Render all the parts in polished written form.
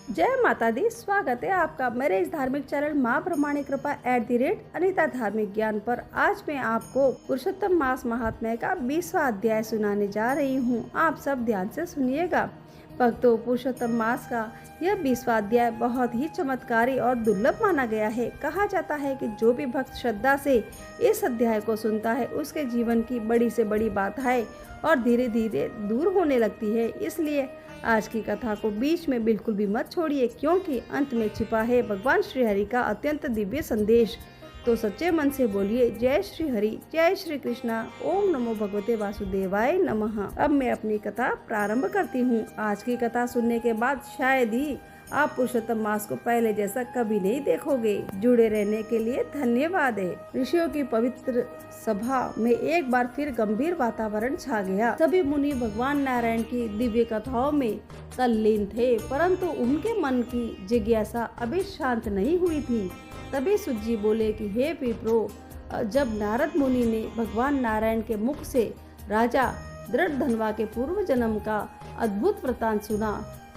जय माता दी। स्वागत है आपका मेरे इस धार्मिक चैनल माँ ब्रह्मांडी कृपा @अनीता धार्मिक ज्ञान पर। आज मैं आपको पुरुषोत्तम मास महात्म्य का 20वां अध्याय सुनाने जा रही हूँ। आप सब ध्यान से सुनिएगा। भक्तों, पुरुषोत्तम मास का यह 20वां अध्याय बहुत ही चमत्कारी और दुर्लभ माना गया है। कहा जाता है कि जो भी भक्त श्रद्धा से इस अध्याय को सुनता है, उसके जीवन की बड़ी से बड़ी बाधाएं और धीरे धीरे दूर होने लगती है। इसलिए आज की कथा को बीच में बिल्कुल भी मत छोड़िए, क्योंकि अंत में छिपा है भगवान श्री हरि का अत्यंत दिव्य संदेश। तो सच्चे मन से बोलिए जय श्री हरि, जय श्री कृष्णा, ओम नमो भगवते वासुदेवाय नमः। अब मैं अपनी कथा प्रारंभ करती हूँ। आज की कथा सुनने के बाद शायद ही आप पुरुषोत्तम मास को पहले जैसा कभी नहीं देखोगे। जुड़े रहने के लिए धन्यवाद है। ऋषियों की पवित्र सभा में एक बार फिर गंभीर वातावरण छा गया। सभी मुनि भगवान नारायण की दिव्य कथाओं में तल्लीन थे, परंतु उनके मन की जिज्ञासा अभी शांत नहीं हुई थी। तभी सुज्जी बोले कि हे विप्रो, जब नारद मुनि ने भगवान नारायण के मुख से राजा दृढ़धनवा के पूर्व जन्म का अद्भुत वृतांत सुना,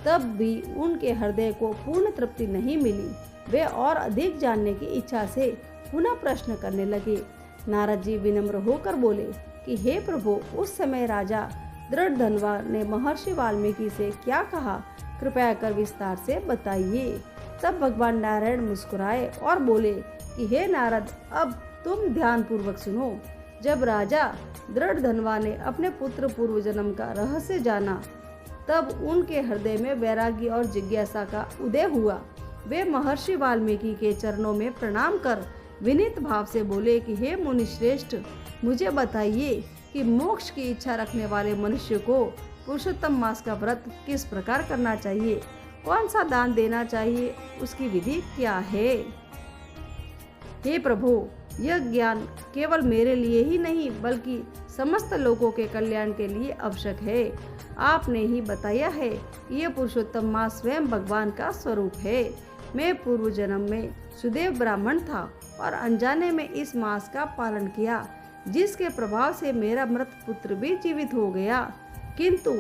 तब भी उनके हृदय को पूर्ण तृप्ति नहीं मिली। वे और अधिक जानने की इच्छा से पुनः प्रश्न करने लगे। नारद जी विनम्र होकर बोले कि हे प्रभु, उस समय राजा दृढ़धनवा ने महर्षि वाल्मीकि से क्या कहा, कृपया कर विस्तार से बताइए। तब भगवान नारायण मुस्कुराए और बोले कि हे नारद, अब तुम ध्यान पूर्वक सुनो। जब राजा दृढ़धनवा ने अपने पुत्र पूर्व जन्म का रहस्य जाना, तब उनके हृदय में वैराग्य और जिज्ञासा का उदय हुआ। वे महर्षि वाल्मीकि के चरणों में प्रणाम कर विनीत भाव से बोले कि हे मुनि श्रेष्ठ, मुझे बताइए कि मोक्ष की इच्छा रखने वाले मनुष्य को पुरुषोत्तम मास का व्रत किस प्रकार करना चाहिए, कौन सा दान देना चाहिए, उसकी विधि क्या है। हे प्रभु, यह ज्ञान केवल मेरे लिए ही नहीं बल्कि समस्त लोगों के कल्याण के लिए आवश्यक है। आपने ही बताया है कि यह पुरुषोत्तम मास स्वयं भगवान का स्वरूप है। मैं पूर्व जन्म में सुदेव ब्राह्मण था और अनजाने में इस मास का पालन किया, जिसके प्रभाव से मेरा मृत पुत्र भी जीवित हो गया। किंतु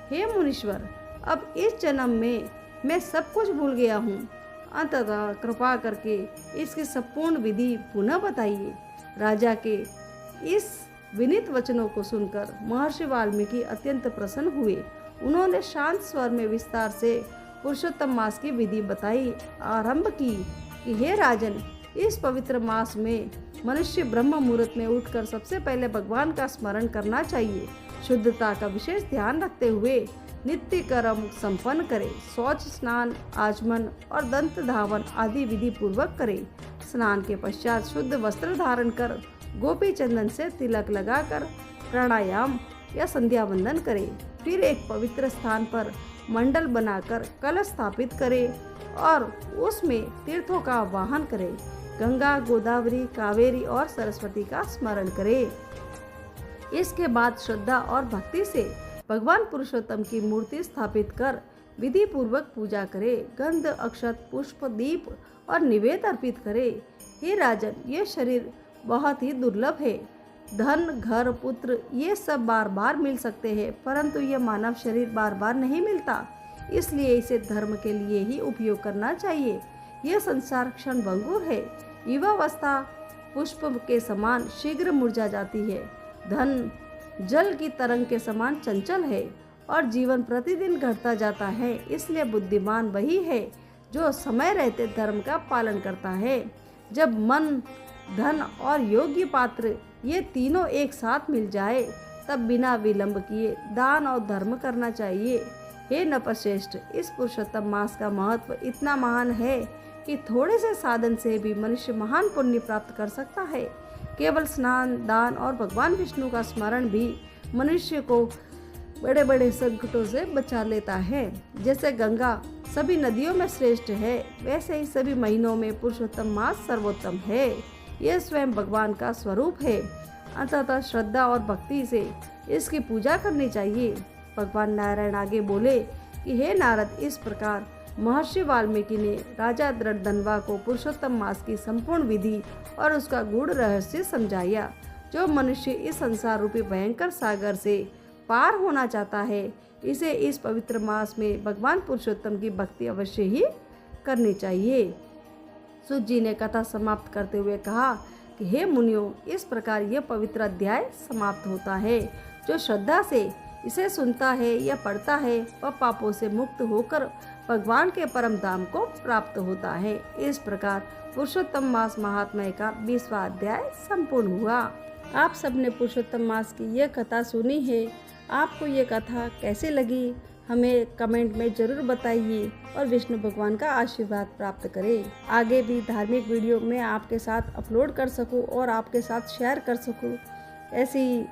हे मुनीश्वर, अब इस जन्म में मैं सब कुछ भूल गया हूँ। अंततः कृपा करके इसकी संपूर्ण विधि पुनः बताइए। राजा के इस विनीत वचनों को सुनकर महर्षि वाल्मीकि अत्यंत प्रसन्न हुए। उन्होंने शांत स्वर में विस्तार से पुरुषोत्तम मास की विधि बताई। आरंभ की कि हे राजन, इस पवित्र मास में मनुष्य ब्रह्म मुहूर्त में उठकर सबसे पहले भगवान का स्मरण करना चाहिए। शुद्धता का विशेष ध्यान रखते हुए नित्य कर्म संपन्न करे। शौच, स्नान, आचमन और दंत धावन आदि विधि पूर्वक करे। स्नान के पश्चात शुद्ध वस्त्र धारण कर गोपी चंदन से तिलक लगाकर प्राणायाम या संध्या वंदन करे। फिर एक पवित्र स्थान पर मंडल बनाकर कलश स्थापित करे और उसमें तीर्थों का आवाहन करे। गंगा, गोदावरी, कावेरी और सरस्वती का स्मरण करे। इसके बाद श्रद्धा और भक्ति से भगवान पुरुषोत्तम की मूर्ति स्थापित कर विधि पूर्वक पूजा करे। गंध, अक्षत, पुष्प, दीप और निवेद अर्पित करे। हे राजन, ये शरीर बहुत ही दुर्लभ है। धन, घर, पुत्र ये सब बार बार मिल सकते हैं, परंतु यह मानव शरीर बार बार नहीं मिलता। इसलिए इसे धर्म के लिए ही उपयोग करना चाहिए। यह संसार क्षण भंगुर है। युवावस्था पुष्प के समान शीघ्र मुरझा जाती है। धन जल की तरंग के समान चंचल है और जीवन प्रतिदिन घटता जाता है। इसलिए बुद्धिमान वही है जो समय रहते धर्म का पालन करता है। जब मन, धन और योग्य पात्र ये तीनों एक साथ मिल जाए, तब बिना विलंब किए दान और धर्म करना चाहिए। हे नपश्रेष्ठ, इस पुरुषोत्तम मास का महत्व इतना महान है कि थोड़े से साधन से भी मनुष्य महान पुण्य प्राप्त कर सकता है। केवल स्नान, दान और भगवान विष्णु का स्मरण भी मनुष्य को बड़े बड़े संकटों से बचा लेता है। जैसे गंगा सभी नदियों में श्रेष्ठ है, वैसे ही सभी महीनों में पुरुषोत्तम मास सर्वोत्तम है। यह स्वयं भगवान का स्वरूप है। अंततः श्रद्धा और भक्ति से इसकी पूजा करनी चाहिए। भगवान नारायण आगे बोले कि हे नारद, इस प्रकार महर्षि वाल्मीकि ने राजा दृढ़धनवा को पुरुषोत्तम मास की संपूर्ण विधि और उसका गूढ़ रहस्य समझाया। जो मनुष्य इस संसार रूपी भयंकर सागर से पार होना चाहता है, इसे इस पवित्र मास में भगवान पुरुषोत्तम की भक्ति अवश्य ही करनी चाहिए। सूत जी ने कथा समाप्त करते हुए कहा कि हे मुनियों, इस प्रकार यह पवित्र अध्याय समाप्त होता है। जो श्रद्धा से इसे सुनता है या पढ़ता है वह पापों से मुक्त होकर भगवान के परम धाम को प्राप्त होता है। इस प्रकार पुरुषोत्तम मास महात्म्य का 20वां अध्याय संपूर्ण हुआ। आप सबने पुरुषोत्तम मास की यह कथा सुनी है। आपको ये कथा कैसी लगी हमें कमेंट में जरूर बताइए और विष्णु भगवान का आशीर्वाद प्राप्त करें। आगे भी धार्मिक वीडियो मैं आपके साथ अपलोड कर सकूं और आपके साथ शेयर कर सकूं, ऐसी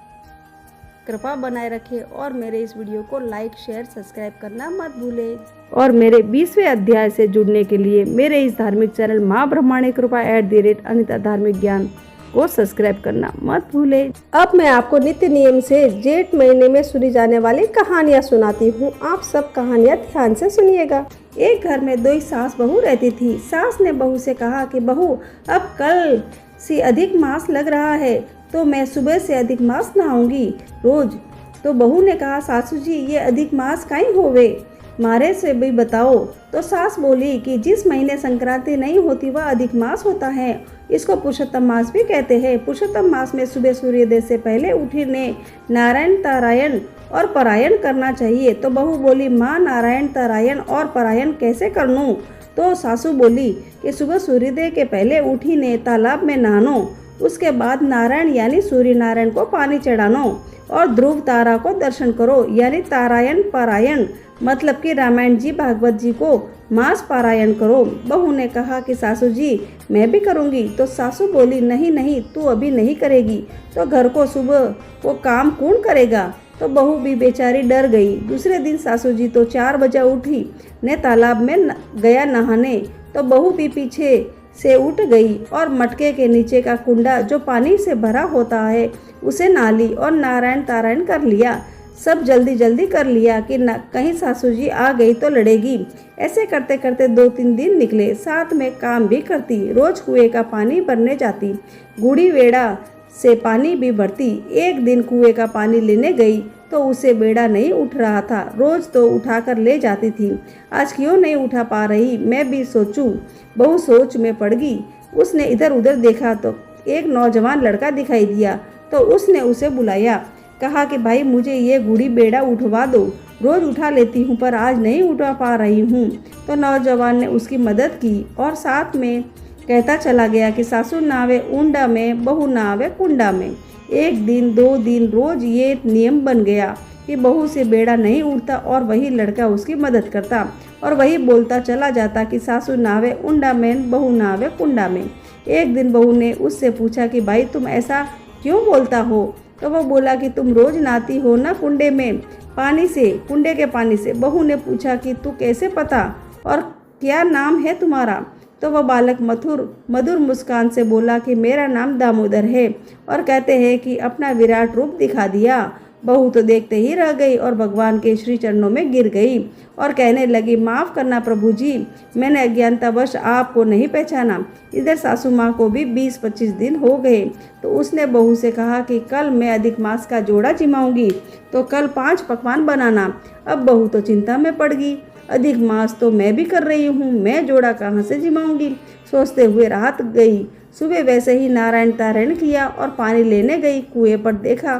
कृपा बनाए रखें और मेरे इस वीडियो को लाइक शेयर सब्सक्राइब करना मत भूलें। और मेरे 20वें अध्याय से जुड़ने के लिए मेरे इस धार्मिक चैनल माँ ब्रह्माणी कृपा @अनिता धार्मिक ज्ञान को सब्सक्राइब करना मत भूलें। अब मैं आपको नित्य नियम से जेठ महीने में सुनी जाने वाली कहानियाँ सुनाती हूँ। आप सब कहानियाँ ध्यान से सुनिएगा। एक घर में 2 सास बहू रहती थी। सास ने बहू से कहा कि बहू, अब कल से अधिक मास लग रहा है तो मैं सुबह से अधिक मास नहाऊंगी रोज। तो बहू ने कहा, सासू जी ये अधिक मास काहे होवे, मारे से भी बताओ। तो सास बोली कि जिस महीने संक्रांति नहीं होती वह अधिक मास होता है, इसको पुरुषोत्तम मास भी कहते हैं। पुरुषोत्तम मास में सुबह सूर्योदय से पहले उठने नारायण तारायण और पारायण करना चाहिए। तो बहू बोली, माँ नारायण तारायण और पारायण कैसे कर लूं? तो सासू बोली कि सुबह सूर्योदय के पहले उठीने तालाब में नहानो, उसके बाद नारायण यानी सूर्य नारायण को पानी चढ़ानो और ध्रुव तारा को दर्शन करो, यानी तारायण पारायण मतलब कि रामायण जी भागवत जी को मास पारायण करो। बहू ने कहा कि सासू जी मैं भी करूंगी। तो सासू बोली, नहीं नहीं, तू अभी नहीं करेगी तो घर को सुबह को काम कौन करेगा? तो बहू भी बेचारी डर गई। दूसरे दिन सासू जी तो 4 बजे उठी ने तालाब में गया नहाने। तो बहू भी पीछे से उठ गई और मटके के नीचे का कुंडा जो पानी से भरा होता है उसे नहा ली और नारायण तारायण कर लिया। सब जल्दी जल्दी कर लिया कि न कहीं सासू जी आ गई तो लड़ेगी। ऐसे करते करते 2-3 दिन निकले। साथ में काम भी करती, रोज कुएं का पानी भरने जाती, गुड़ी वेड़ा से पानी भी भरती। एक दिन कुएं का पानी लेने गई तो उसे बेड़ा नहीं उठ रहा था। रोज तो उठाकर ले जाती थी, आज क्यों नहीं उठा पा रही, मैं भी सोचूं। बहू सोच में पड़ गई। उसने इधर उधर देखा तो एक नौजवान लड़का दिखाई दिया। तो उसने उसे बुलाया, कहा कि भाई मुझे ये गुड़ी बेड़ा उठवा दो, रोज उठा लेती हूँ पर आज नहीं उठा पा रही हूँ। तो नौजवान ने उसकी मदद की और साथ में कहता चला गया कि सासू नहावे ऊंडा में, बहू नहावे कुंडा में। 1 दिन 2 दिन रोज ये नियम बन गया कि बहू से बेड़ा नहीं उठता और वही लड़का उसकी मदद करता और वही बोलता चला जाता कि सासू नहावे ऊंडा में, बहू नहावे कुंडा में। एक दिन बहू ने उससे पूछा कि भाई तुम ऐसा क्यों बोलता हो? तो वो बोला कि तुम रोज नहाती हो ना कुंडे में पानी से, कुंडे के पानी से। बहू ने पूछा कि तू कैसे पता और क्या नाम है तुम्हारा? तो वह बालक मधुर मुस्कान से बोला कि मेरा नाम दामोदर है और कहते हैं कि अपना विराट रूप दिखा दिया। बहू तो देखते ही रह गई और भगवान के श्री चरणों में गिर गई और कहने लगी, माफ़ करना प्रभु जी, मैंने अज्ञानतावश आपको नहीं पहचाना। इधर सासू माँ को भी 20-25 दिन हो गए। तो उसने बहू से कहा कि कल मैं अधिक मास का जोड़ा जिमाऊंगी तो कल 5 पकवान बनाना। अब बहू तो चिंता में पड़ गई, अधिक मास तो मैं भी कर रही हूँ, मैं जोड़ा कहाँ से जिमाऊंगी? सोचते हुए रात गई। सुबह वैसे ही नारायण तारायण किया और पानी लेने गई। कुएं पर देखा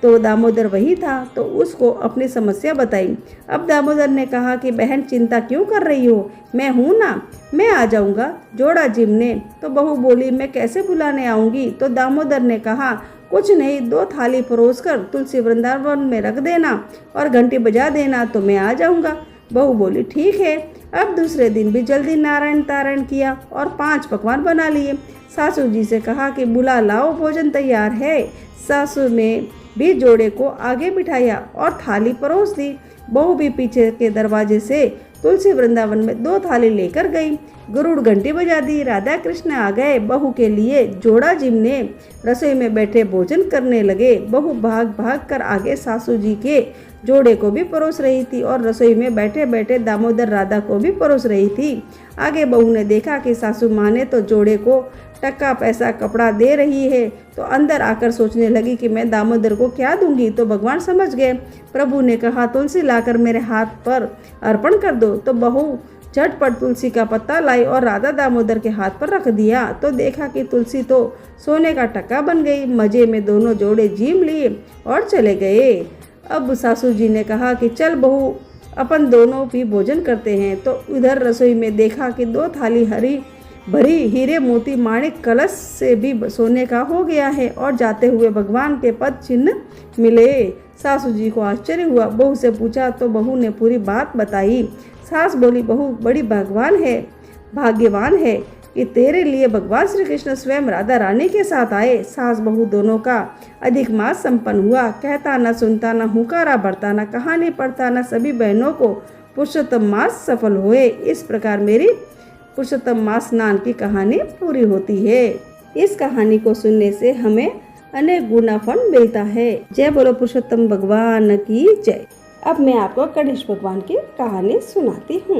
तो दामोदर वही था। तो उसको अपनी समस्या बताई। अब दामोदर ने कहा कि बहन चिंता क्यों कर रही हो, मैं हूँ ना, मैं आ जाऊँगा जोड़ा जिमने। तो बहू बोली, मैं कैसे बुलाने आऊँगी? तो दामोदर ने कहा, कुछ नहीं, 2 थाली परोस कर तुलसी वृंदावन में रख देना और घंटी बजा देना तो मैं आ जाऊँगा। बहू बोली, ठीक है। अब दूसरे दिन भी जल्दी नारायण तारायण किया और 5 पकवान बना लिए। सासू जी से कहा कि बुला लाओ, भोजन तैयार है। सासू ने भी जोड़े को आगे बिठाया और थाली परोस दी। बहू भी पीछे के दरवाजे से तुलसी वृंदावन में 2 थाली लेकर गई। गरुड़ घंटी बजा दी, राधा कृष्ण आ गए। बहू के लिए जोड़ा जिमने रसोई में बैठे भोजन करने लगे। बहू भाग भाग कर आगे सासू जी के जोड़े को भी परोस रही थी और रसोई में बैठे बैठे दामोदर राधा को भी परोस रही थी। आगे बहू ने देखा कि सासू माँ ने तो जोड़े को टक्का पैसा कपड़ा दे रही है, तो अंदर आकर सोचने लगी कि मैं दामोदर को क्या दूंगी। तो भगवान समझ गए। प्रभु ने कहा, तुलसी लाकर मेरे हाथ पर अर्पण कर दो। तो बहू झटपट तुलसी का पत्ता लाई और राधा दामोदर के हाथ पर रख दिया। तो देखा कि तुलसी तो सोने का टक्का बन गई। मजे में दोनों जोड़े जीम लिए और चले गए। अब सासू जी ने कहा कि चल बहू, अपन दोनों भी भोजन करते हैं। तो इधर रसोई में देखा कि 2 थाली हरी भरी हीरे मोती माणिक कलश से भी सोने का हो गया है और जाते हुए भगवान के पद चिन्ह मिले। सासू जी को आश्चर्य हुआ। बहू से पूछा तो बहू ने पूरी बात बताई। सास बोली, बहू बड़ी भाग्यवान है कि तेरे लिए भगवान श्री कृष्ण स्वयं राधा रानी के साथ आए। सास बहू दोनों का अधिक मास संपन्न हुआ। कहता न सुनता, न हुकारा भरता, न कहानी पढ़ता, न सभी बहनों को पुरुषोत्तम मास सफल हुए। इस प्रकार मेरी पुरुषोत्तम मास स्नान की कहानी पूरी होती है। इस कहानी को सुनने से हमें अनेक गुना फल मिलता है। जय बोलो पुरुषोत्तम भगवान की जय। अब मैं आपको गणेश भगवान की कहानी सुनाती हूँ।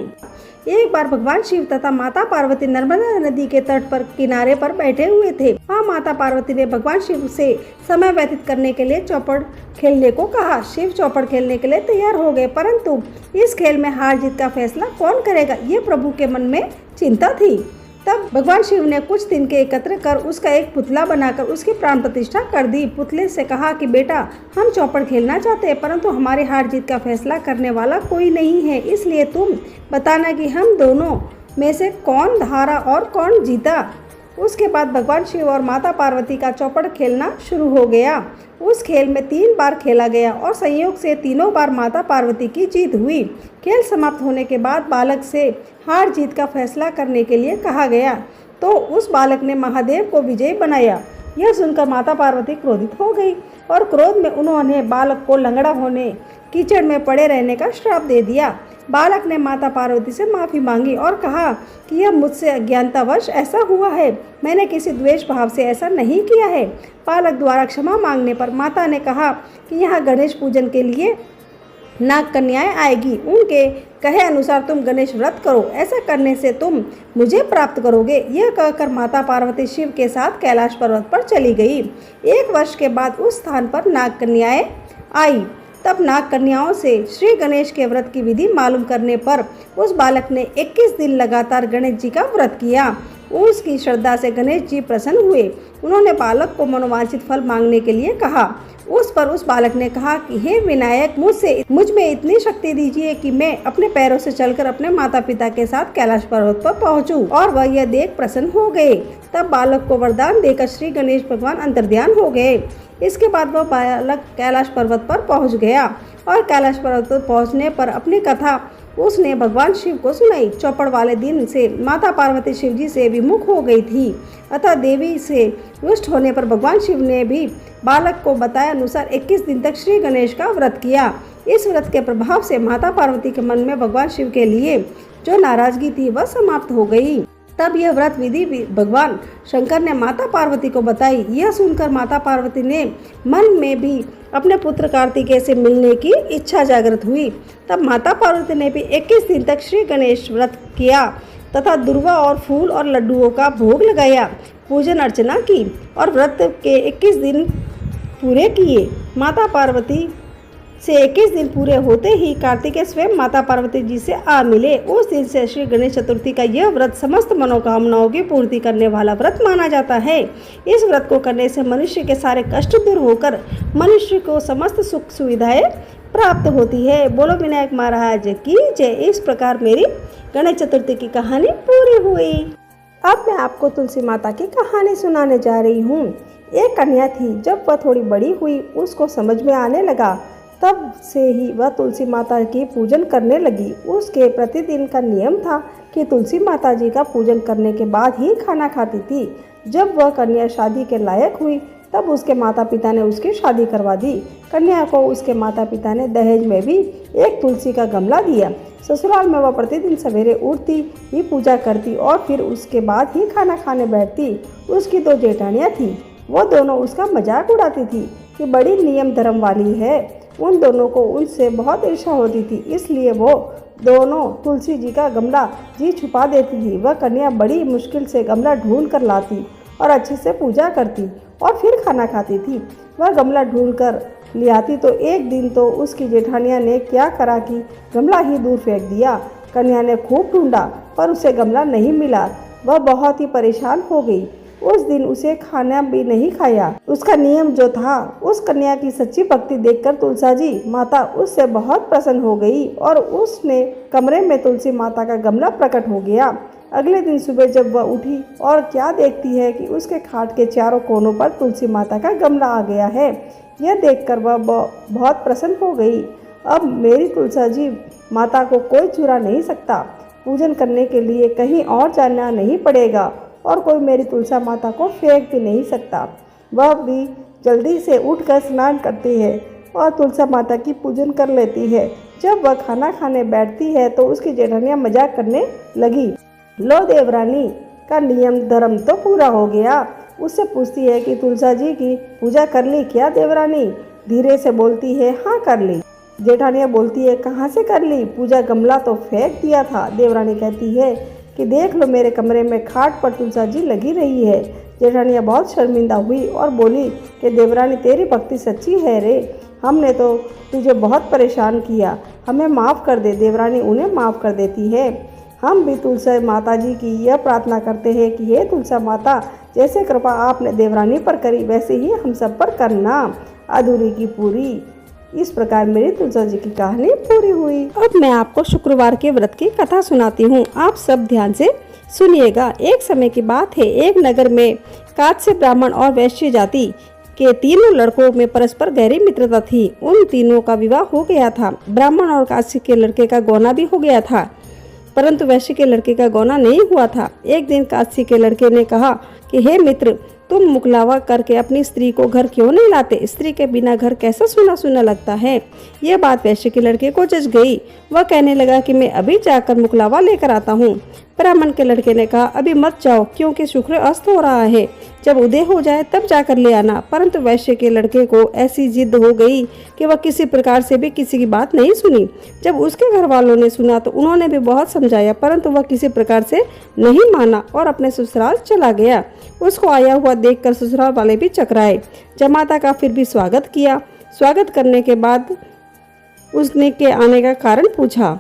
एक बार भगवान शिव तथा माता पार्वती नर्मदा नदी के तट पर किनारे पर बैठे हुए थे। वहाँ माता पार्वती ने भगवान शिव से समय व्यतीत करने के लिए चौपड़ खेलने को कहा। शिव चौपड़ खेलने के लिए तैयार हो गए, परंतु इस खेल में हार जीत का फैसला कौन करेगा, ये प्रभु के मन में चिंता थी। तब भगवान शिव ने कुछ दिन के एकत्र कर उसका एक पुतला बनाकर उसकी प्राण प्रतिष्ठा कर दी। पुतले से कहा कि बेटा, हम चौपड़ खेलना चाहते हैं, परंतु हमारे हार जीत का फैसला करने वाला कोई नहीं है, इसलिए तुम बताना कि हम दोनों में से कौन हारा और कौन जीता। उसके बाद भगवान शिव और माता पार्वती का चौपड़ खेलना शुरू हो गया। उस खेल में 3 बार खेला गया और संयोग से तीनों बार माता पार्वती की जीत हुई। खेल समाप्त होने के बाद बालक से हार जीत का फैसला करने के लिए कहा गया, तो उस बालक ने महादेव को विजयी बनाया। यह सुनकर माता पार्वती क्रोधित हो गई और क्रोध में उन्होंने बालक को लंगड़ा होने, कीचड़ में पड़े रहने का श्राप दे दिया। बालक ने माता पार्वती से माफ़ी मांगी और कहा कि यह मुझसे अज्ञानतावश ऐसा हुआ है, मैंने किसी द्वेष भाव से ऐसा नहीं किया है। बालक द्वारा क्षमा मांगने पर माता ने कहा कि यहाँ गणेश पूजन के लिए नाग कन्याएं आएगी, उनके कहे अनुसार तुम गणेश व्रत करो, ऐसा करने से तुम मुझे प्राप्त करोगे। यह कहकर माता पार्वती शिव के साथ कैलाश पर्वत पर चली गई। 1 वर्ष के बाद उस स्थान पर नाग कन्याएं आई। तब नाग कन्याओं से श्री गणेश के व्रत की विधि मालूम करने पर उस बालक ने 21 दिन लगातार गणेश जी का व्रत किया। उसकी श्रद्धा से गणेश जी प्रसन्न हुए। उन्होंने बालक को मनोवांछित फल मांगने के लिए कहा। उस पर उस बालक ने कहा कि हे विनायक, मुझ में इतनी शक्ति दीजिए कि मैं अपने पैरों से चलकर अपने माता पिता के साथ कैलाश पर्वत पर पहुंचूं। और वह यह देख प्रसन्न हो गए। तब बालक को वरदान देकर श्री गणेश भगवान अंतर्ध्यान हो गए। इसके बाद वह बालक कैलाश पर्वत पर पहुंच गया और कैलाश पर्वत पर पहुंचने पर अपनी कथा उसने भगवान शिव को सुनाई। चौपड़ वाले दिन से माता पार्वती शिव जी से विमुख हो गई थी, अतः देवी से रुष्ट होने पर भगवान शिव ने भी बालक को बताए अनुसार 21 दिन तक श्री गणेश का व्रत किया। इस व्रत के प्रभाव से माता पार्वती के मन में भगवान शिव के लिए जो नाराजगी थी वह समाप्त हो गई। तब यह व्रत विधि भगवान शंकर ने माता पार्वती को बताई। यह सुनकर माता पार्वती ने मन में भी अपने पुत्र कार्तिकेय से मिलने की इच्छा जागृत हुई। तब माता पार्वती ने भी 21 दिन तक श्री गणेश व्रत किया तथा दुर्वा और फूल और लड्डुओं का भोग लगाया, पूजन अर्चना की और व्रत के 21 दिन पूरे किए। माता पार्वती से 21 दिन पूरे होते ही कार्तिकेय स्वयं माता पार्वती जी से आ मिले। उस दिन से श्री गणेश चतुर्थी का यह व्रत समस्त मनोकामनाओं की पूर्ति करने वाला व्रत माना जाता है। इस व्रत को करने से मनुष्य के सारे कष्ट दूर होकर मनुष्य को समस्त सुख सुविधाएं प्राप्त होती है। बोलो विनायक महाराज की जय। इस प्रकार मेरी गणेश चतुर्थी की कहानी पूरी हुई। अब मैं आपको तुलसी माता की कहानी सुनाने जा रही हूँ। एक कन्या थी, जब वह थोड़ी बड़ी हुई उसको समझ में आने लगा, तब से ही वह तुलसी माता की पूजन करने लगी। उसके प्रतिदिन का नियम था कि तुलसी माता जी का पूजन करने के बाद ही खाना खाती थी। जब वह कन्या शादी के लायक हुई तब उसके माता पिता ने उसकी शादी करवा दी। कन्या को उसके माता पिता ने दहेज में भी एक तुलसी का गमला दिया। ससुराल में वह प्रतिदिन सवेरे उठती ही पूजा करती और फिर उसके बाद ही खाना खाने बैठती। उसकी 2 जेठानियाँ थी, वो दोनों उसका मजाक उड़ाती थी कि बड़ी नियम धर्म वाली है। उन दोनों को उनसे बहुत ईर्ष्या होती थी, इसलिए वो दोनों तुलसी जी का गमला जी छुपा देती थी। वह कन्या बड़ी मुश्किल से गमला ढूंढ कर लाती और अच्छे से पूजा करती और फिर खाना खाती थी। वह गमला ढूंढ कर ले आती तो एक दिन तो उसकी जेठानिया ने क्या करा कि गमला ही दूर फेंक दिया। कन्या ने खूब ढूंढा पर उसे गमला नहीं मिला। वह बहुत ही परेशान हो गई। उस दिन उसे खाना भी नहीं खाया। उसका नियम जो था, उस कन्या की सच्ची भक्ति देखकर तुलसा जी माता उससे बहुत प्रसन्न हो गई और उसने कमरे में तुलसी माता का गमला प्रकट हो गया। अगले दिन सुबह जब वह उठी और क्या देखती है कि उसके खाट के चारों कोनों पर तुलसी माता का गमला आ गया है। यह देखकर वह बहुत प्रसन्न हो गई। अब मेरी तुलसा जी माता को कोई चुरा नहीं सकता। पूजन करने के लिए कहीं और जाना नहीं पड़ेगा और कोई मेरी तुलसा माता को फेंक भी नहीं सकता। वह भी जल्दी से उठकर स्नान करती है और तुलसा माता की पूजन कर लेती है। जब वह खाना खाने बैठती है तो उसकी जेठानियाँ मजाक करने लगी। लो देवरानी का नियम धर्म तो पूरा हो गया। उससे पूछती है कि तुलसा जी की पूजा कर ली क्या देवरानी? धीरे से बोलती है हाँ कर ली। जेठानियाँ बोलती है कहाँ से कर ली? पूजा गमला तो फेंक दिया था। देवरानी कहती है कि देख लो मेरे कमरे में खाट पर तुलसा जी लगी रही है। जेठानियाँ बहुत शर्मिंदा हुई और बोली कि देवरानी तेरी भक्ति सच्ची है रे, हमने तो तुझे बहुत परेशान किया, हमें माफ़ कर दे। देवरानी उन्हें माफ़ कर देती है। हम भी तुलसा माता जी की यह प्रार्थना करते हैं कि हे तुलसा माता, जैसे कृपा आपने देवरानी पर करी वैसे ही हम सब पर करना। अधूरी की पूरी। इस प्रकार मेरी तुलसा जी की कहानी पूरी हुई। अब मैं आपको शुक्रवार के व्रत की कथा सुनाती हूँ। आप सब ध्यान से सुनिएगा। एक समय की बात है, एक नगर में कात्स्य ब्राह्मण और वैश्य जाति के तीनों लड़कों में परस्पर गहरी मित्रता थी। उन तीनों का विवाह हो गया था। ब्राह्मण और कात्स्य के लड़के का गौना भी हो गया था, परंतु वैश्य के लड़के का गौना नहीं हुआ था। एक दिन कात्स्य के लड़के ने कहा कि हे मित्र, तुम मुकलावा करके अपनी स्त्री को घर क्यों नहीं लाते? स्त्री के बिना घर कैसा सुना सुना लगता है। यह बात वैश्य के लड़के को जच गई। वह कहने लगा कि मैं अभी जाकर मुकलावा लेकर आता हूँ। ब्राह्मण के लड़के ने कहा अभी मत जाओ, क्योंकि शुक्र अस्त हो रहा है, जब उदय हो जाए तब जाकर ले आना। परंतु वैश्य के लड़के को ऐसी जिद हो गई कि वह किसी प्रकार से भी किसी की बात नहीं सुनी। जब उसके घर वालों ने सुना तो उन्होंने भी बहुत समझाया, परंतु वह किसी प्रकार से नहीं माना और अपने ससुराल चला गया। उसको आया हुआ देखकर ससुराल वाले भी चकराए। जमाता का फिर भी स्वागत किया। स्वागत करने के बाद उसने के आने का कारण पूछा।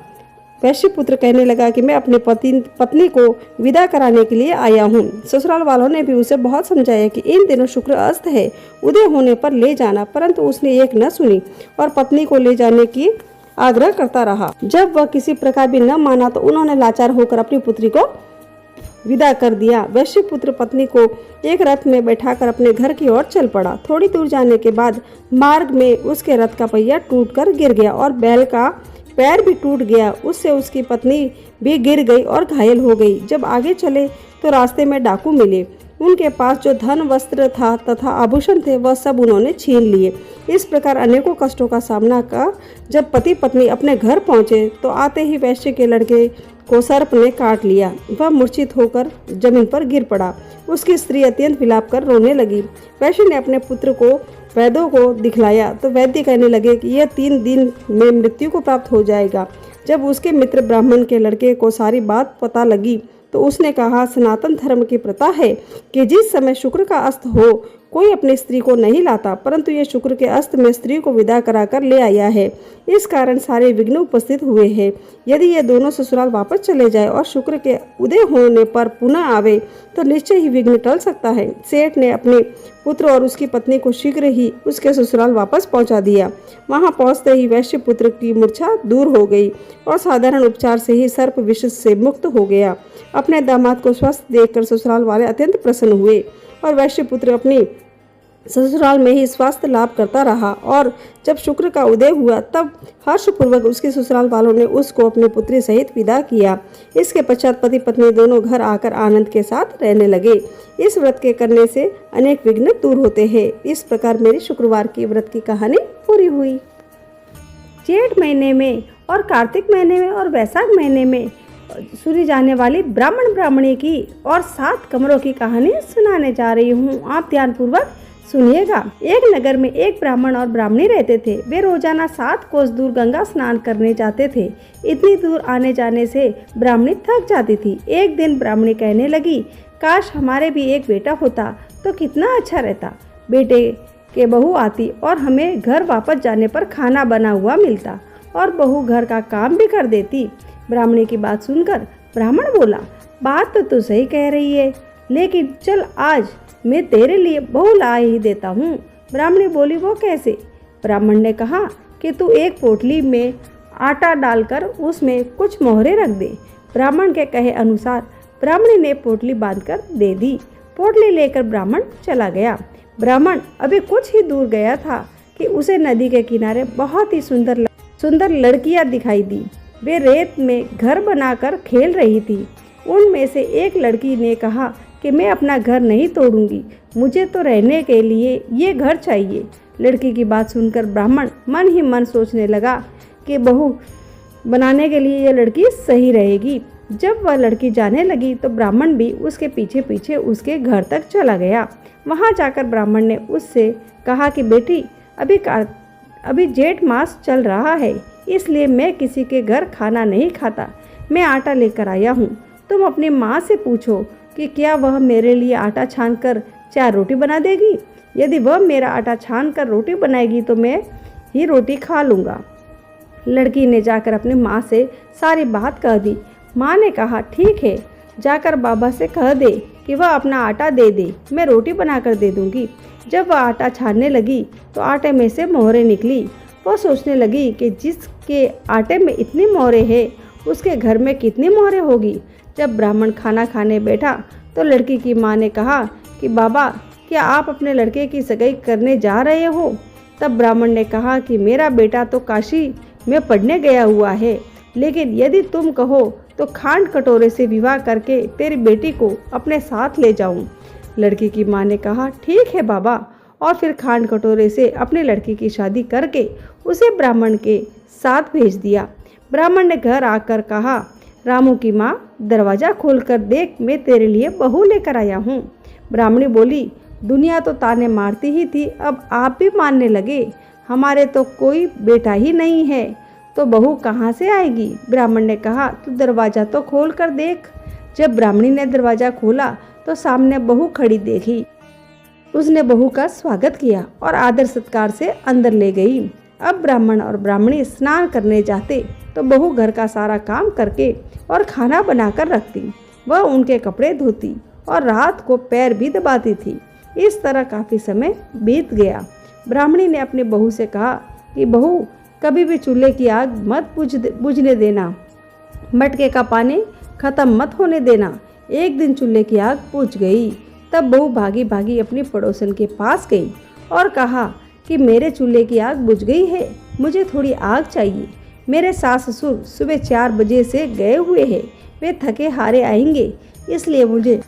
वैश्य पुत्र कहने लगा कि मैं अपने पत्नी को विदा कराने के लिए आया हूँ। ससुराल वालों ने भी उसे बहुत समझाया कि इन दिनों शुक्र अस्त है, उदय होने पर ले जाना, परंतु उसने एक न सुनी और पत्नी को ले जाने की आग्रह करता रहा। जब वह किसी प्रकार भी न माना तो उन्होंने लाचार होकर अपनी पुत्री को विदा कर दिया। वैश्य पुत्र पत्नी को एक रथ में बैठाकर अपने घर की ओर चल पड़ा। थोड़ी दूर जाने के बाद मार्ग में उसके रथ का पहिया टूटकर गिर गया और बैल का पैर भी टूट गया। उससे उसकी पत्नी भी गिर गई और घायल हो गई। जब आगे चले तो रास्ते में डाकू मिले। उनके पास जो धन वस्त्र था तथा आभूषण थे वह सब उन्होंने छीन लिए। इस प्रकार अनेकों कष्टों का सामना कर जब पति पत्नी अपने घर पहुंचे तो आते ही वैश्य के लड़के को सर्प ने काट लिया। वह मूर्छित होकर जमीन पर गिर पड़ा। उसकी स्त्री अत्यंत विलाप कर रोने लगी। वैश्य ने अपने पुत्र को वैद्यों को दिखलाया तो वैद्य कहने लगे कि यह 3 दिन में मृत्यु को प्राप्त हो जाएगा। जब उसके मित्र ब्राह्मण के लड़के को सारी बात पता लगी तो उसने कहा सनातन धर्म की प्रथा है कि जिस समय शुक्र का अस्त हो कोई अपनी स्त्री को नहीं लाता, परंतु ये शुक्र के अस्त में स्त्री को विदा कराकर ले आया है। इस कारण सारे विघ्न उपस्थित हुए हैं। यदि ये दोनों ससुराल वापस चले जाए और शुक्र के उदय होने पर पुनः आवे तो निश्चय ही विघ्न टल सकता है। सेठ ने अपने पुत्र और उसकी पत्नी को शीघ्र ही उसके ससुराल वापस पहुंचा दिया। वहां पहुंचते ही वैश्य पुत्र की मूर्छा दूर हो गई और साधारण उपचार से ही सर्प विष से मुक्त हो गया। अपने दामाद को स्वस्थ देखकर ससुराल वाले अत्यंत प्रसन्न हुए और वैश्य पुत्र अपनी ससुराल में ही स्वास्थ्य लाभ करता रहा। और जब शुक्र का उदय हुआ तब हर्षपूर्वक उसके ससुराल वालों ने उसको अपनी पुत्री सहित विदा किया। इसके पश्चात पति पत्नी दोनों घर आकर आनंद के साथ रहने लगे। इस व्रत के करने से अनेक विघ्न दूर होते हैं। इस प्रकार मेरी शुक्रवार की व्रत की कहानी पूरी हुई। जेठ महीने में और कार्तिक महीने में और वैशाख महीने में सुनी जाने वाली ब्राह्मण ब्राह्मणी की और 7 कमरों की कहानी सुनाने जा रही हूँ। आप ध्यानपूर्वक सुनिएगा। एक नगर में एक ब्राह्मण और ब्राह्मणी रहते थे। वे रोजाना 7 कोस दूर गंगा स्नान करने जाते थे। इतनी दूर आने जाने से ब्राह्मणी थक जाती थी। एक दिन ब्राह्मणी कहने लगी, काश हमारे भी एक बेटा होता तो कितना अच्छा रहता। बेटे के बहू आती और हमें घर वापस जाने पर खाना बना हुआ मिलता और बहू घर का काम भी कर देती। ब्राह्मणी की बात सुनकर ब्राह्मण बोला, बात तो तू सही कह रही है, लेकिन चल आज मैं तेरे लिए बहू ला ही देता हूँ। ब्राह्मणी बोली, वो कैसे? ब्राह्मण ने कहा कि तू एक पोटली में आटा डालकर उसमें कुछ मोहरे रख दे। ब्राह्मण के कहे अनुसार ब्राह्मणी ने पोटली बांधकर दे दी। पोटली लेकर ब्राह्मण चला गया। ब्राह्मण अभी कुछ ही दूर गया था कि उसे नदी के किनारे बहुत ही सुंदर लड़कियां दिखाई दी। वे रेत में घर बनाकर खेल रही थी। उनमें से एक लड़की ने कहा कि मैं अपना घर नहीं तोड़ूंगी, मुझे तो रहने के लिए ये घर चाहिए। लड़की की बात सुनकर ब्राह्मण मन ही मन सोचने लगा कि बहू बनाने के लिए यह लड़की सही रहेगी। जब वह लड़की जाने लगी तो ब्राह्मण भी उसके पीछे पीछे उसके घर तक चला गया। वहां जाकर ब्राह्मण ने उससे कहा कि बेटी, अभी जेठ मास चल रहा है, इसलिए मैं किसी के घर खाना नहीं खाता। मैं आटा लेकर आया हूँ। तुम अपनी माँ से पूछो कि क्या वह मेरे लिए आटा छानकर 4 रोटी बना देगी। यदि वह मेरा आटा छानकर रोटी बनाएगी तो मैं ही रोटी खा लूँगा। लड़की ने जाकर अपनी माँ से सारी बात कह दी। माँ ने कहा, ठीक है, जाकर बाबा से कह दे कि वह अपना आटा दे दे, मैं रोटी बनाकर दे दूँगी। जब वह आटा छानने लगी तो आटे में से मोहरें निकली। वह सोचने लगी कि जिसके आटे में इतनी मोहरें हैं उसके घर में कितनी मोहरें होगी। जब ब्राह्मण खाना खाने बैठा तो लड़की की माँ ने कहा कि बाबा, क्या आप अपने लड़के की सगाई करने जा रहे हो? तब ब्राह्मण ने कहा कि मेरा बेटा तो काशी में पढ़ने गया हुआ है, लेकिन यदि तुम कहो तो खांड कटोरे से विवाह करके तेरी बेटी को अपने साथ ले जाऊं। लड़की की माँ ने कहा, ठीक है बाबा, और फिर खांड कटोरे से अपनी लड़की की शादी करके उसे ब्राह्मण के साथ भेज दिया। ब्राह्मण ने घर आकर कहा, रामू की माँ, दरवाज़ा खोलकर देख, मैं तेरे लिए बहू लेकर आया हूँ। ब्राह्मणी बोली, दुनिया तो ताने मारती ही थी, अब आप भी मानने लगे। हमारे तो कोई बेटा ही नहीं है, तो बहू कहाँ से आएगी? ब्राह्मण ने कहा, तू दरवाज़ा तो खोल कर देख। जब ब्राह्मणी ने दरवाज़ा खोला तो सामने बहू खड़ी देखी। उसने बहू का स्वागत किया और आदर सत्कार से अंदर ले गई। अब ब्राह्मण और ब्राह्मणी स्नान करने जाते तो बहू घर का सारा काम करके और खाना बनाकर रखती। वह उनके कपड़े धोती और रात को पैर भी दबाती थी। इस तरह काफ़ी समय बीत गया। ब्राह्मणी ने अपनी बहू से कहा कि बहू, कभी भी चूल्हे की आग मत बुझने देना, मटके का पानी खत्म मत होने देना। एक दिन चूल्हे की आग बुझ गई। तब बहू भागी भागी अपनी पड़ोसन के पास गई और कहा कि मेरे चूल्हे की आग बुझ गई है, मुझे थोड़ी आग चाहिए। मेरे सास ससुर सुबह 4 बजे से गए हुए हैं, वे थके हारे आएंगे, इसलिए मुझे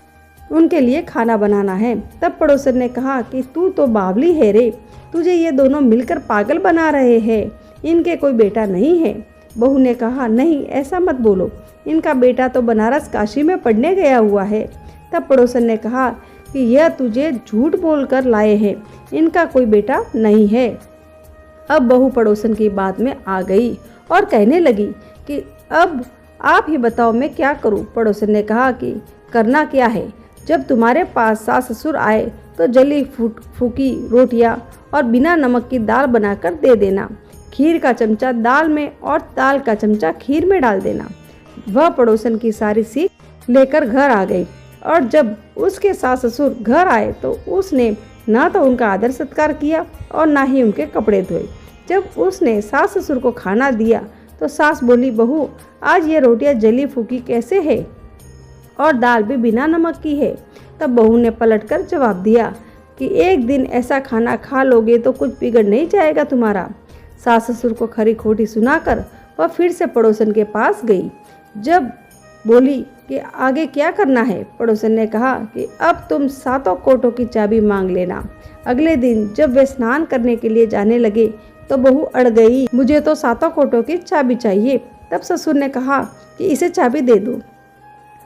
उनके लिए खाना बनाना है। तब पड़ोसन ने कहा कि तू तो बावली है रे, तुझे ये दोनों मिलकर पागल बना रहे हैं, इनके कोई बेटा नहीं है। बहू ने कहा, नहीं, ऐसा मत बोलो, इनका बेटा तो बनारस काशी में पढ़ने गया हुआ है। तब पड़ोसन ने कहा कि यह तुझे झूठ बोलकर लाए हैं, इनका कोई बेटा नहीं है। अब बहू पड़ोसन की बात में आ गई और कहने लगी कि अब आप ही बताओ मैं क्या करूं। पड़ोसन ने कहा कि करना क्या है, जब तुम्हारे पास सास ससुर आए तो जली फूकी रोटियां और बिना नमक की दाल बनाकर दे देना। खीर का चमचा दाल में और दाल का चमचा खीर में डाल देना। वह पड़ोसन की सारी सीख लेकर घर आ गई और जब उसके सास ससुर घर आए तो उसने ना तो उनका आदर सत्कार किया और ना ही उनके कपड़े धोए। जब उसने सास ससुर को खाना दिया तो सास बोली, बहू, आज ये रोटियां जली फूकी कैसे है और दाल भी बिना नमक की है। तब बहू ने पलटकर जवाब दिया कि एक दिन ऐसा खाना खा लोगे तो कुछ बिगड़ नहीं जाएगा तुम्हारा। सास ससुर को खरी खोटी सुनाकर वह फिर से पड़ोसन के पास गई। जब बोली कि आगे क्या करना है, पड़ोसन ने कहा कि अब तुम 7 कोटों की चाबी मांग लेना। अगले दिन जब वे स्नान करने के लिए जाने लगे तो बहू अड़ गई, मुझे तो 7 कोटों की चाबी चाहिए। तब ससुर ने कहा कि इसे चाबी दे दो,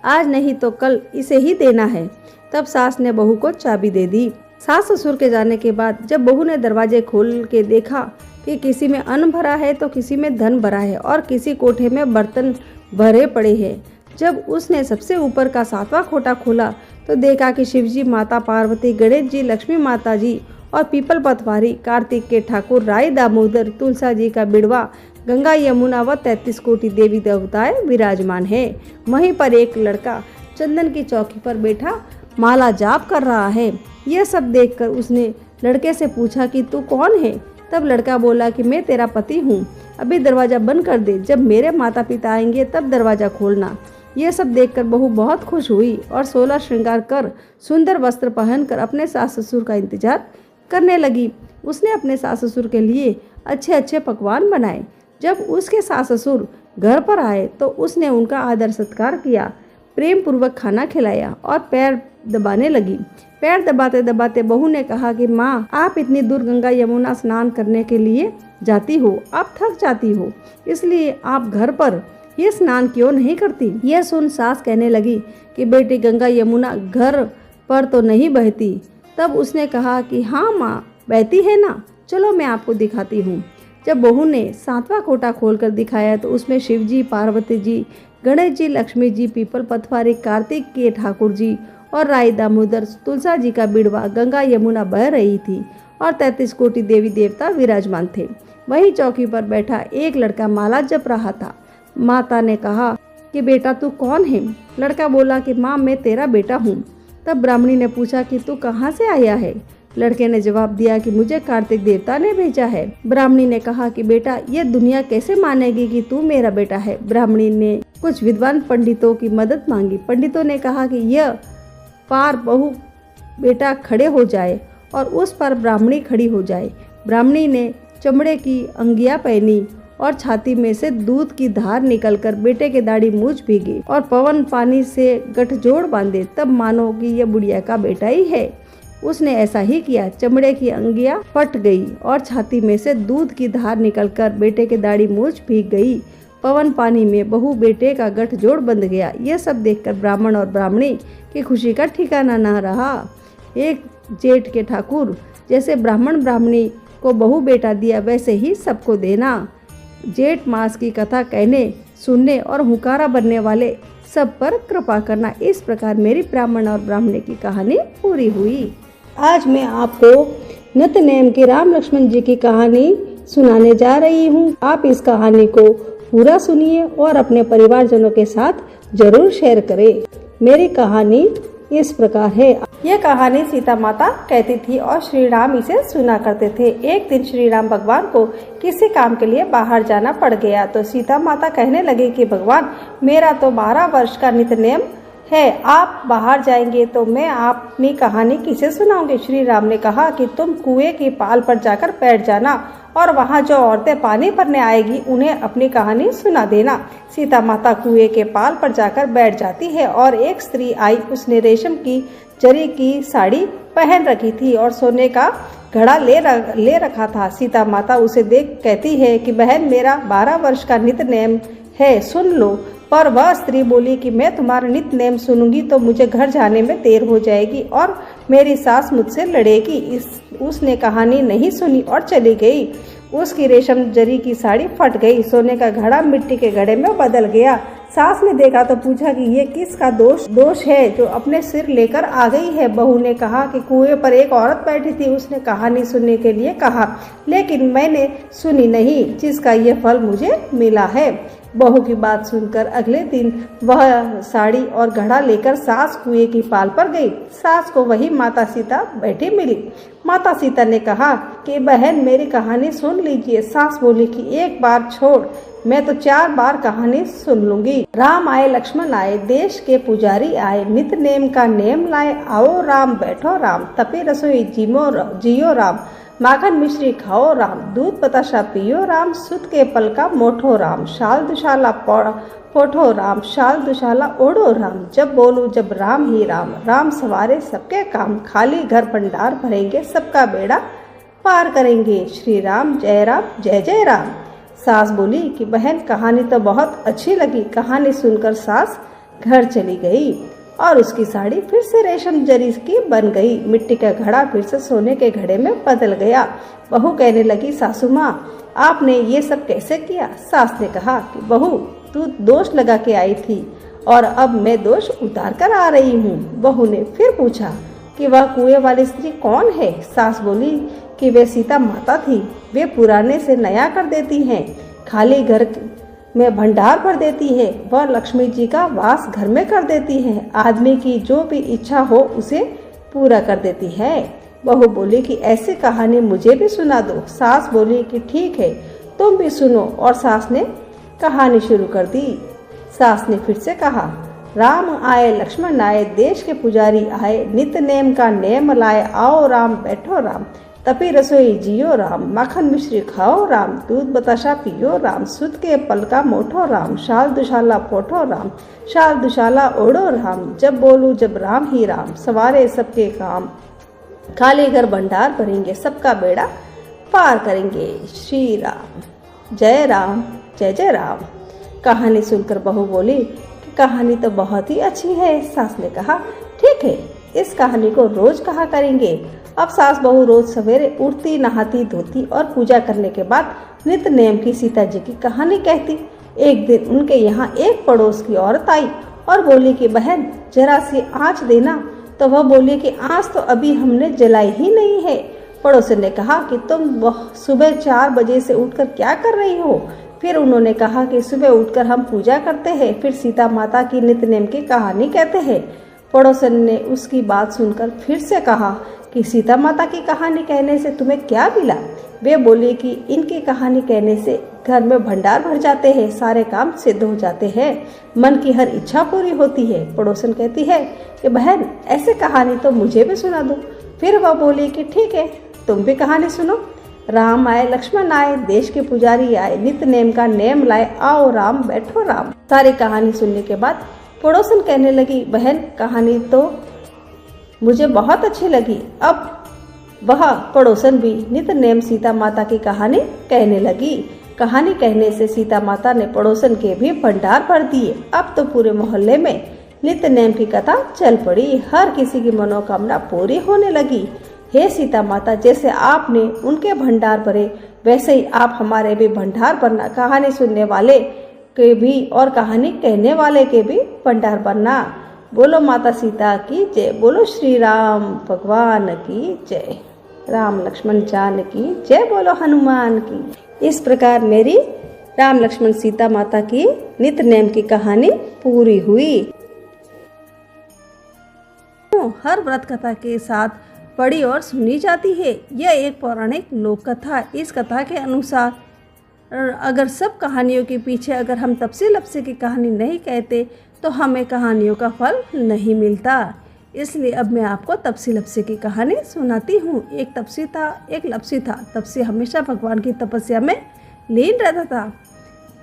आज नहीं तो कल इसे ही देना है। तब सास ने बहू को चाबी दे दी। सास ससुर के जाने के बाद जब बहू ने दरवाजे खोल के देखा कि किसी में अन्न भरा है तो किसी में धन भरा है और किसी कोठे में बर्तन भरे पड़े हैं। जब उसने सबसे ऊपर का 7वां कोठा खोला तो देखा कि शिवजी, माता पार्वती, गणेश जी, लक्ष्मी माता जी और पीपल पतवारी, कार्तिक के ठाकुर, राय दामोदर, तुलसा जी का बिड़वा, गंगा यमुना व 33 कोटि देवी देवताएं विराजमान है। वहीं पर एक लड़का चंदन की चौकी पर बैठा माला जाप कर रहा है। यह सब देखकर उसने लड़के से पूछा कि तू कौन है? तब लड़का बोला कि मैं तेरा पति हूँ, अभी दरवाजा बंद कर दे, जब मेरे माता पिता आएंगे तब दरवाजा खोलना। यह सब देखकर बहू बहुत खुश हुई और 16 श्रृंगार कर सुंदर वस्त्र पहनकर अपने सास ससुर का इंतजार करने लगी। उसने अपने सास ससुर के लिए अच्छे अच्छे पकवान बनाए। जब उसके सास ससुर घर पर आए तो उसने उनका आदर सत्कार किया, प्रेम पूर्वक खाना खिलाया और पैर दबाने लगी। पैर दबाते दबाते बहू ने कहा कि माँ, आप इतनी दूर गंगा यमुना स्नान करने के लिए जाती हो, आप थक जाती हो, इसलिए आप घर पर ये स्नान क्यों नहीं करती? यह सुन सास कहने लगी कि बेटी, गंगा यमुना घर पर तो नहीं बहती। तब उसने कहा कि हाँ माँ, बहती है ना, चलो मैं आपको दिखाती हूँ। जब बहू ने 7वां कोठा खोलकर दिखाया तो उसमें शिव जी, पार्वती जी, गणेश जी, लक्ष्मी जी, पीपल पतवारी, कार्तिक के ठाकुर जी और राय दामोदर, तुलसा जी का बिड़वा, गंगा यमुना बह रही थी और 33 कोटि देवी देवता विराजमान थे। वहीं चौकी पर बैठा एक लड़का माला जप रहा था। माता ने कहा कि बेटा, तू कौन है? लड़का बोला कि माँ, मैं तेरा बेटा हूँ। तब ब्राह्मणी ने पूछा कि तू कहाँ से आया है? लड़के ने जवाब दिया कि मुझे कार्तिक देवता ने भेजा है। ब्राह्मणी ने कहा कि बेटा, ये दुनिया कैसे मानेगी कि तू मेरा बेटा है? ब्राह्मणी ने कुछ विद्वान पंडितों की मदद मांगी। पंडितों ने कहा कि यह पार बहू बेटा खड़े हो जाए और उस पर ब्राह्मणी खड़ी हो जाए। ब्राह्मणी ने चमड़े की अंगिया पहनी और छाती में से दूध की धार निकलकर बेटे के दाढ़ी मूछ भीगी और पवन पानी से गठजोड़ बांधे, तब मानो कि यह बुढ़िया का बेटा ही है। उसने ऐसा ही किया। चमड़े की अंगिया फट गई और छाती में से दूध की धार निकलकर बेटे के दाढ़ी मूछ भीग गई। पवन पानी में बहू बेटे का गठजोड़ बंध गया। यह सब देखकर ब्राह्मण और ब्राह्मणी की खुशी का ठिकाना न रहा। एक जेठ के ठाकुर जैसे ब्राह्मण ब्राह्मणी को बहू बेटा दिया, वैसे ही सबको देना। जेठ मास की कथा कहने, सुनने और हुकारा बनने वाले सब पर कृपा करना। इस प्रकार मेरी ब्राह्मण और ब्राह्मणी की कहानी पूरी हुई। आज मैं आपको नित्यनेम की राम लक्ष्मण जी की कहानी सुनाने जा रही हूँ। आप इस कहानी को पूरा सुनिए और अपने परिवारजनों के साथ जरूर शेयर करें। मेरी कहानी इस प्रकार है। यह कहानी सीता माता कहती थी और श्री राम इसे सुना करते थे। एक दिन श्री राम भगवान को किसी काम के लिए बाहर जाना पड़ गया तो सीता माता कहने लगी कि भगवान, मेरा तो 12 वर्ष का नित्यनेम है, आप बाहर जाएंगे तो मैं अपनी कहानी किसे सुनाऊंगी? श्री राम ने कहा कि तुम कुएं की पाल पर जाकर बैठ जाना और वहाँ जो औरतें पानी भरने आएगी उन्हें अपनी कहानी सुना देना। सीता माता कुएं के पाल पर जाकर बैठ जाती है और एक स्त्री आई। उसने रेशम की जरी की साड़ी पहन रखी थी और सोने का घड़ा ले रखा था। सीता माता उसे देख कहती है कि बहन, मेरा 12 वर्ष का नित्यनेम है, सुन लो। पर वह स्त्री बोली कि मैं तुम्हारा नित्यनेम सुनूंगी तो मुझे घर जाने में देर हो जाएगी और मेरी सास मुझसे लड़ेगी। उसने कहानी नहीं सुनी और चली गई। उसकी रेशम जरी की साड़ी फट गई, सोने का घड़ा मिट्टी के घड़े में बदल गया। सास ने देखा तो पूछा कि ये किसका दोष है जो अपने सिर लेकर आ गई है? बहू ने कहा कि कुएं पर एक औरत बैठी थी, उसने कहानी सुनने के लिए कहा, लेकिन मैंने सुनी नहीं, जिसका ये फल मुझे मिला है। बहू की बात सुनकर अगले दिन वह साड़ी और घड़ा लेकर सास कुएं की पाल पर गई। सास को वही माता सीता बैठी मिली। माता सीता ने कहा कि बहन, मेरी कहानी सुन लीजिए। सास बोली कि एक बार छोड़, मैं तो 4 बार कहानी सुन लूंगी। राम आए, लक्ष्मण आए, देश के पुजारी आए, नित नेम का नेम लाए, आओ राम बैठो राम, तपे रसोई जियो राम, माखन मिश्री खाओ राम, दूध बताशा पियो राम, सुत के पल का मोठो राम, शाल दुशाला पोठो राम, शाल दुशाला ओढ़ो राम, जब बोलूं जब राम ही राम, राम सवारे सबके काम, खाली घर भंडार भरेंगे, सबका बेड़ा पार करेंगे, श्री राम जय जय राम। सास बोली कि बहन, कहानी तो बहुत अच्छी लगी। कहानी सुनकर सास घर चली गई और उसकी साड़ी फिर से रेशम जरी की बन गई। मिट्टी का घड़ा फिर से सोने के घड़े में बदल गया। बहू कहने लगी, सासू माँ, आपने ये सब कैसे किया? सास ने कहा कि बहू, तू दोष लगा के आई थी और अब मैं दोष उतार कर आ रही हूँ। बहू ने फिर पूछा कि वह कुएं वाली स्त्री कौन है? सास बोली कि वे सीता माता थी। वे पुराने से नया कर देती हैं, खाली घर में भंडार भर देती है, वह लक्ष्मी जी का वास घर में कर देती है, आदमी की जो भी इच्छा हो उसे पूरा कर देती है। बहू बोली कि ऐसी कहानी मुझे भी सुना दो। सास बोली कि ठीक है, तुम भी सुनो। और सास ने कहानी शुरू कर दी। सास ने फिर से कहा, राम आए लक्ष्मण आए, देश के पुजारी आए, नित नेम का नेम लाए, आओ राम बैठो राम, तपी रसोई जियो राम, माखन मिश्री खाओ राम, दूध बताशा पियो राम, सुत के पलका मोठो राम, शाल दुशाला पोठो राम, शाल दुशाला ओढ़ो राम, जब बोलू जब राम ही राम, सवारे सबके काम, खाली घर भंडार भरेंगे, सबका बेड़ा पार करेंगे, श्री राम, जय राम, जय जय राम। कहानी सुनकर बहू बोली कि कहानी तो बहुत ही अच्छी है। सास ने कहा, ठीक है, इस कहानी को रोज कहा करेंगे। अब सास बहू रोज सवेरे उठती, नहाती धोती और पूजा करने के बाद नित नेम की सीता जी की कहानी कहती। एक दिन उनके यहाँ एक पड़ोस की औरत आई और बोली कि बहन, जरा सी आँच देना। तो वह बोली कि आँच तो अभी हमने जलाई ही नहीं है। पड़ोसन ने कहा कि तुम सुबह 4 बजे से उठकर क्या कर रही हो? फिर उन्होंने कहा कि सुबह उठकर हम पूजा करते हैं, फिर सीता माता की नित नेम की कहानी कहते हैं। पड़ोसन ने उसकी बात सुनकर फिर से कहा कि सीता माता की कहानी कहने से तुम्हें क्या मिला? वे बोले कि इनकी कहानी कहने से घर में भंडार भर जाते हैं, सारे काम सिद्ध हो जाते हैं, मन की हर इच्छा पूरी होती है। पड़ोसन कहती है कि बहन, ऐसे कहानी तो मुझे भी सुना दो। फिर वह बोली कि ठीक है, तुम भी कहानी सुनो। राम आए लक्ष्मण आए, देश के पुजारी आए, नित नेम का नेम लाए, आओ राम बैठो राम। सारी कहानी सुनने के बाद पड़ोसन कहने लगी, बहन, कहानी तो मुझे बहुत अच्छी लगी। अब वह पड़ोसन भी नित नेम सीता माता की कहानी कहने लगी। कहानी कहने से सीता माता ने पड़ोसन के भी भंडार भर दिए। अब तो पूरे मोहल्ले में नित नेम की कथा चल पड़ी, हर किसी की मनोकामना पूरी होने लगी। हे सीता माता, जैसे आपने उनके भंडार भरे, वैसे ही आप हमारे भी भंडार भरना। कहानी सुनने वाले के भी और कहानी कहने वाले के भी भंडार भरना। बोलो माता सीता की जय, बोलो श्री राम भगवान की जय, राम लक्ष्मण जान की जय, बोलो हनुमान की। इस प्रकार मेरी राम लक्ष्मण सीता माता की नित नेम की कहानी पूरी हुई। हर व्रत कथा के साथ पढ़ी और सुनी जाती है। यह एक पौराणिक लोक कथा। इस कथा के अनुसार अगर सब कहानियों के पीछे अगर हम तपसी लपसी की कहानी नहीं कहते तो हमें कहानियों का फल नहीं मिलता। इसलिए अब मैं आपको तपसी लपसी की कहानी सुनाती हूँ। एक तपसी था, एक लपसी था। तपसी हमेशा भगवान की तपस्या में लीन रहता था।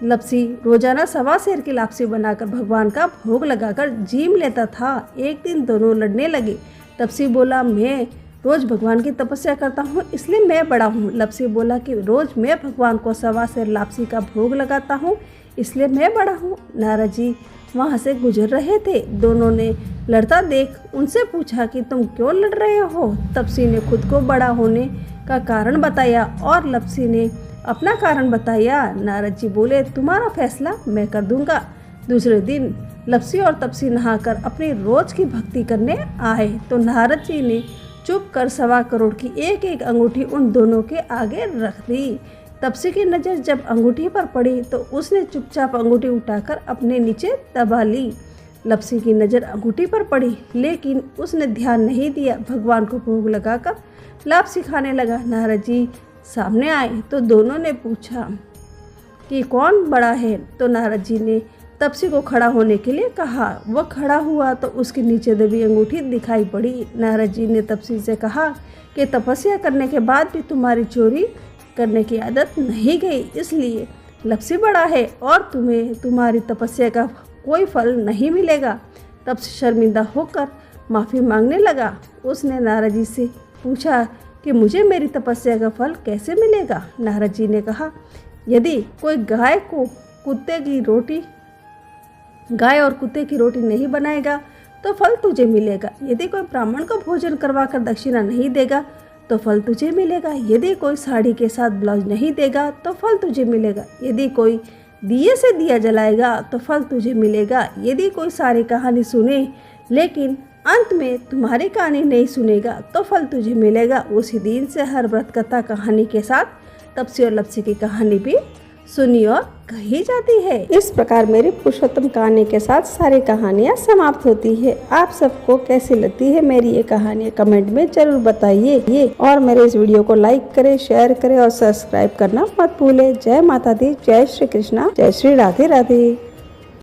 लपसी रोजाना 1.25 सेर की लापसी बनाकर भगवान का भोग लगाकर जीम लेता था। एक दिन दोनों लड़ने लगे। तपसी बोला, मैं रोज भगवान की तपस्या करता हूँ इसलिए मैं बड़ा हूँ। लपसी बोला कि रोज मैं भगवान को 1.25 सेर लापसी का भोग लगाता हूँ इसलिए मैं बड़ा हूँ। नारद जी वहाँ से गुजर रहे थे। दोनों ने लड़ता देख उनसे पूछा कि तुम क्यों लड़ रहे हो? तपसी ने खुद को बड़ा होने का कारण बताया और लपसी ने अपना कारण बताया। नारद जी बोले, तुम्हारा फैसला मैं कर दूंगा। दूसरे दिन लपसी और तपसी नहाकर अपनी रोज की भक्ति करने आए तो नारद जी ने चुप कर 1.25 करोड़ की एक एक अंगूठी उन दोनों के आगे रख दी। तपसी की नज़र जब अंगूठी पर पड़ी तो उसने चुपचाप अंगूठी उठाकर अपने नीचे दबा ली। लपसी की नज़र अंगूठी पर पड़ी लेकिन उसने ध्यान नहीं दिया। भगवान को भोग लगाकर लापसी खाने लगा। नारद जी सामने आए तो दोनों ने पूछा कि कौन बड़ा है? तो नारद जी ने तपसी को खड़ा होने के लिए कहा। वह खड़ा हुआ तो उसके नीचे दबी अंगूठी दिखाई पड़ी। नारद जी ने तपसी से कहा कि तपस्या करने के बाद भी तुम्हारी चोरी करने की आदत नहीं गई, इसलिए लपसी बड़ा है और तुम्हें तुम्हारी तपस्या का कोई फल नहीं मिलेगा। तपसी शर्मिंदा होकर माफ़ी मांगने लगा। उसने नारद जी से पूछा कि मुझे मेरी तपस्या का फल कैसे मिलेगा? नारद जी ने कहा, यदि कोई गाय और कुत्ते की रोटी नहीं बनाएगा तो फल तुझे मिलेगा। यदि कोई ब्राह्मण को भोजन करवाकर दक्षिणा नहीं देगा तो फल तुझे मिलेगा। यदि कोई साड़ी के साथ ब्लाउज नहीं देगा तो फल तुझे मिलेगा। यदि कोई दिए से दिया जलाएगा तो फल तुझे मिलेगा। यदि कोई सारी कहानी सुने लेकिन अंत में तुम्हारी कहानी नहीं सुनेगा तो फल तुझे मिलेगा। उसी दिन से हर व्रत कथा कहानी के साथ तपसी और लपसी की कहानी भी सुनी और कही जाती है। इस प्रकार मेरी पुरुषोत्तम कहानी के साथ सारी कहानियाँ समाप्त होती है। आप सबको कैसी लगती है मेरी ये कहानियाँ कमेंट में जरूर बताइए और मेरे इस वीडियो को लाइक करें, शेयर करें और सब्सक्राइब करना मत भूलें। जय माता दी, जय श्री कृष्णा, जय श्री राधे राधे।